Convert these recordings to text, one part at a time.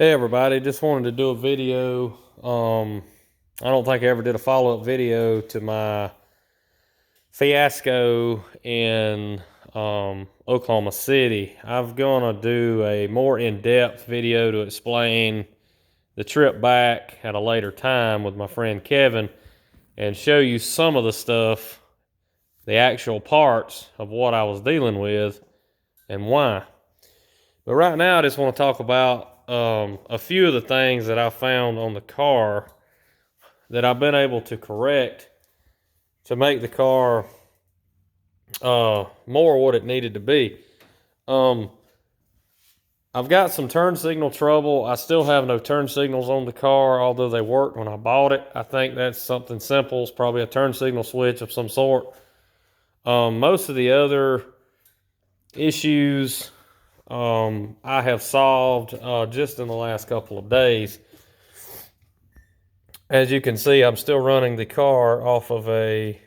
Hey everybody, just wanted to do a video. I don't think I ever did a follow-up video to my fiasco in Oklahoma City. I'm gonna do a more in-depth video to explain the trip back at a later time with my friend Kevin and show you some of the stuff, the actual parts of what I was dealing with and why. But right now I just want to talk about a few of the things that I found on the car that I've been able to correct to make the car more what it needed to be. I've got some turn signal trouble. I still have no turn signals on the car, although they worked when I bought it. I think that's something simple. It's probably a turn signal switch of some sort. Most of the other issues I have solved just in the last couple of days. As you can see, I'm still running the car off of a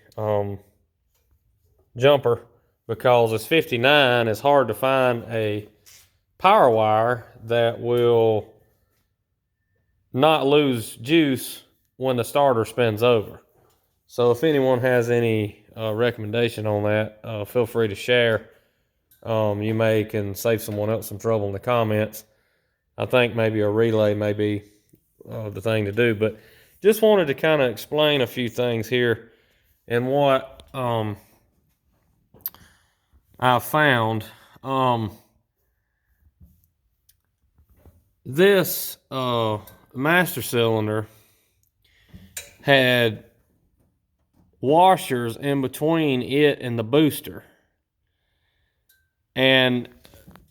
jumper because it's 59. It's hard to find a power wire that will not lose juice when the starter spins over. So if anyone has any recommendation on that, feel free to share. You may can save someone else some trouble in the comments. I think maybe a relay may be the thing to do, but just wanted to kind of explain a few things here and what I found. This master cylinder had washers in between it and the booster. And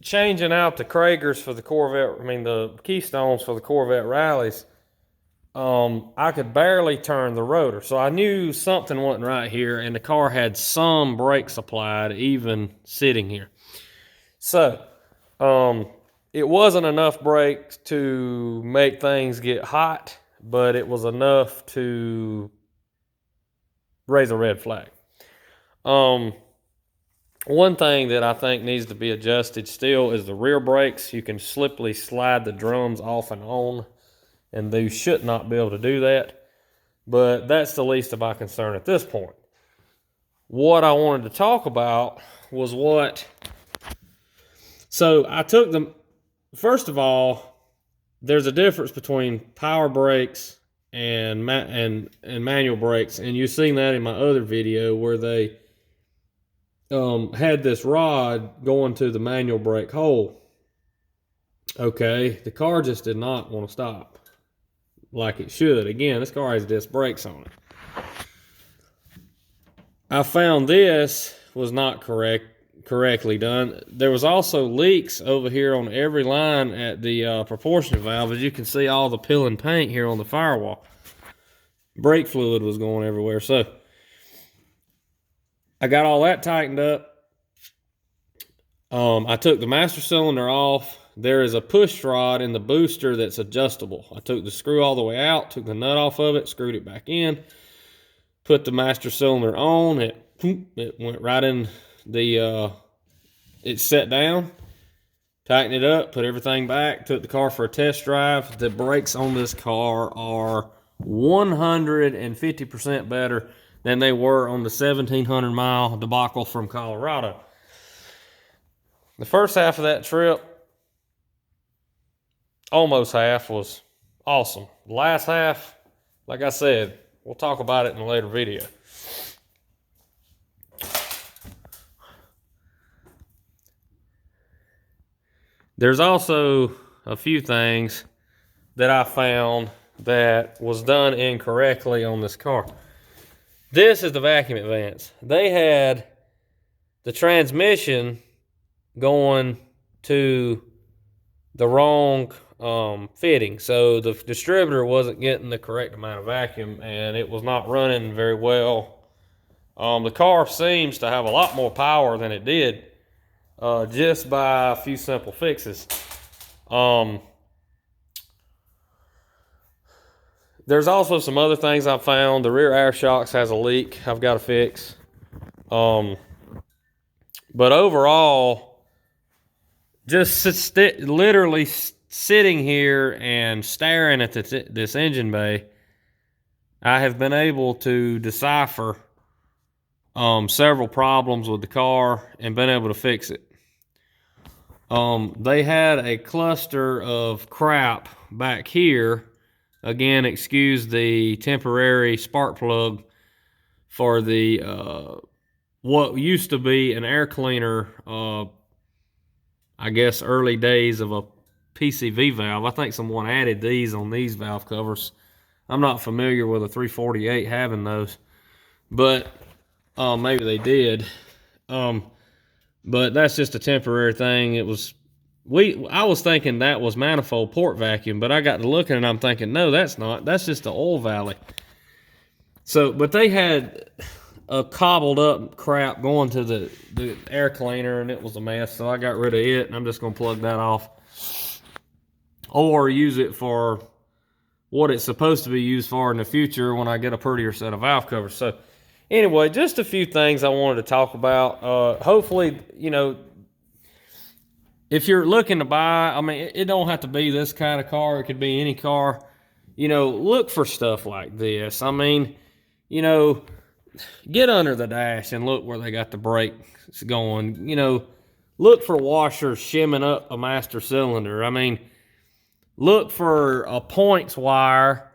changing out the Kragers for the Corvette, the Keystones for the Corvette rallies, I could barely turn the rotor. So I knew something wasn't right here, and the car had some brake supplied even sitting here. So it wasn't enough brake to make things get hot, but it was enough to raise a red flag. One thing that I think needs to be adjusted still is the rear brakes. You can sliply slide the drums off and on, and they should not be able to do that. But that's the least of my concern at this point. What I wanted to talk about was so I took them. First of all, there's a difference between power brakes and manual brakes, and you've seen that in my other video where they had this rod going to the manual brake hole. Okay, the car just did not want to stop like it should. Again, this car has disc brakes on it. I found this was not correctly done. There was also leaks over here on every line at the proportion valve. As you can see, all the peel and paint here on the firewall. Brake fluid was going everywhere. So I got all that tightened up. I took the master cylinder off. There is a push rod in the booster that's adjustable. I took the screw all the way out, took the nut off of it, screwed it back in, put the master cylinder on. It went right in the, it set down, tightened it up, put everything back, took the car for a test drive. The brakes on this car are 150% better than they were on the 1,700-mile debacle from Colorado. The first half of that trip, almost half, was awesome. The last half, like I said, we'll talk about it in a later video. There's also a few things that I found that was done incorrectly on this car. This is the vacuum advance. They had the transmission going to the wrong fitting. So the distributor wasn't getting the correct amount of vacuum, and it was not running very well. The car seems to have a lot more power than it did just by a few simple fixes. There's also some other things I found. The rear air shocks has a leak I've got to fix. But overall, just literally sitting here and staring at this engine bay, I have been able to decipher several problems with the car and been able to fix it. They had a cluster of crap back here. Again, excuse the temporary spark plug for the what used to be an air cleaner, I guess early days of a PCV valve. I think someone added these on these valve covers. I'm not familiar with a 348 having those, but maybe they did. But that's just a temporary thing. I was thinking that was manifold port vacuum, but I got to looking and I'm thinking, no, that's not. That's just the oil valley. So, but they had a cobbled up crap going to the air cleaner, and it was a mess. So I got rid of it, and I'm just gonna plug that off, or use it for what it's supposed to be used for in the future when I get a prettier set of valve covers. So anyway, just a few things I wanted to talk about. Hopefully, if you're looking to buy, I mean, it don't have to be this kind of car. It could be any car. Look for stuff like this. I mean, get under the dash and look where they got the brakes going. Look for washers shimming up a master cylinder. I mean, look for a points wire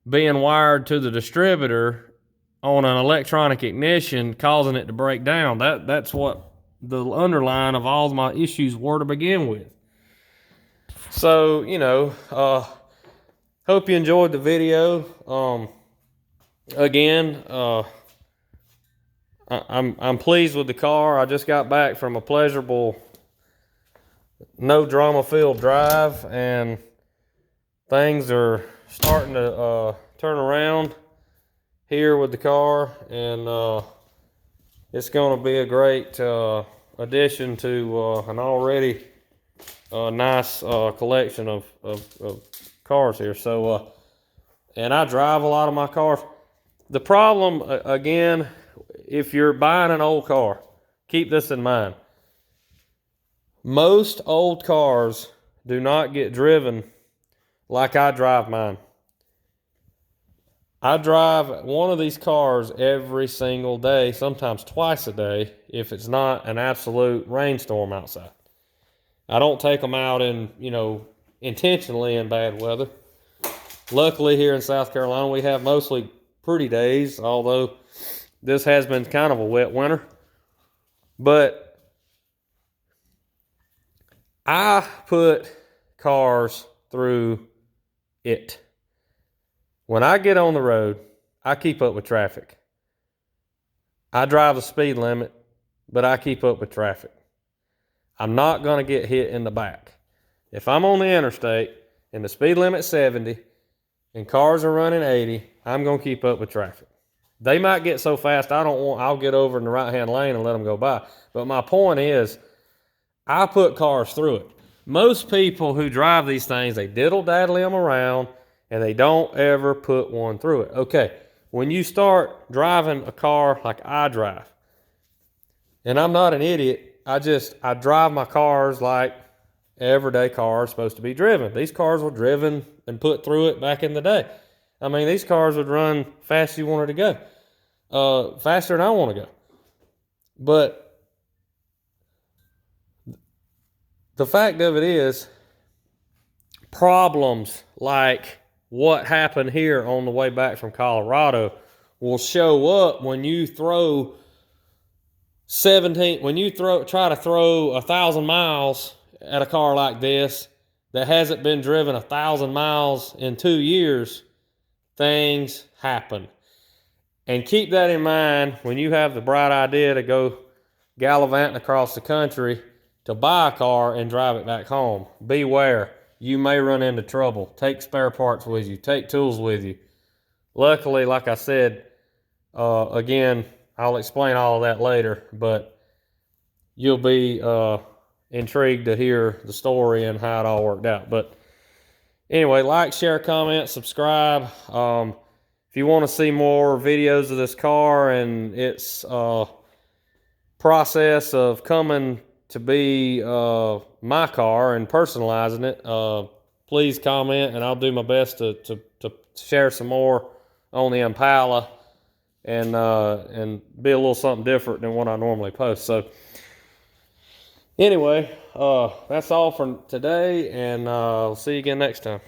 being wired to the distributor on an electronic ignition, causing it to break down. That's what the underline of all my issues were to begin with. So, hope you enjoyed the video. Again, I'm pleased with the car. I just got back from a pleasurable, no drama filled drive, and things are starting to turn around here with the car, and it's going to be a great addition to an already nice collection of cars here. So, and I drive a lot of my cars. The problem, again, if you're buying an old car, keep this in mind. Most old cars do not get driven like I drive mine. I drive one of these cars every single day, sometimes twice a day, if it's not an absolute rainstorm outside. I don't take them out intentionally in bad weather. Luckily, here in South Carolina, we have mostly pretty days, although this has been kind of a wet winter. But I put cars through it. When I get on the road, I keep up with traffic. I drive the speed limit, but I keep up with traffic. I'm not going to get hit in the back. If I'm on the interstate and the speed limit's 70 and cars are running 80, I'm going to keep up with traffic. They might get so fast I'll get over in the right-hand lane and let them go by. But my point is, I put cars through it. Most people who drive these things, they diddle-daddle them around, and they don't ever put one through it. Okay, when you start driving a car like I drive, and I'm not an idiot, I drive my cars like everyday cars supposed to be driven. These cars were driven and put through it back in the day. I mean, these cars would run fast as you wanted to go, faster than I want to go. But the fact of it is, problems like what happened here on the way back from Colorado will show up when you throw try to throw 1,000 miles at a car like this that hasn't been driven 1,000 miles in 2 years. Things happen. And keep that in mind when you have the bright idea to go gallivanting across the country to buy a car and drive it back home. Beware. You may run into trouble. Take spare parts with you. Take tools with you. Luckily, like I said, again, I'll explain all of that later, but you'll be intrigued to hear the story and how it all worked out. But anyway, like, share, comment, subscribe. If you want to see more videos of this car and its process of coming to be my car and personalizing it, please comment, and I'll do my best to share some more on the Impala and be a little something different than what I normally post. So anyway, that's all for today, and I'll see you again next time.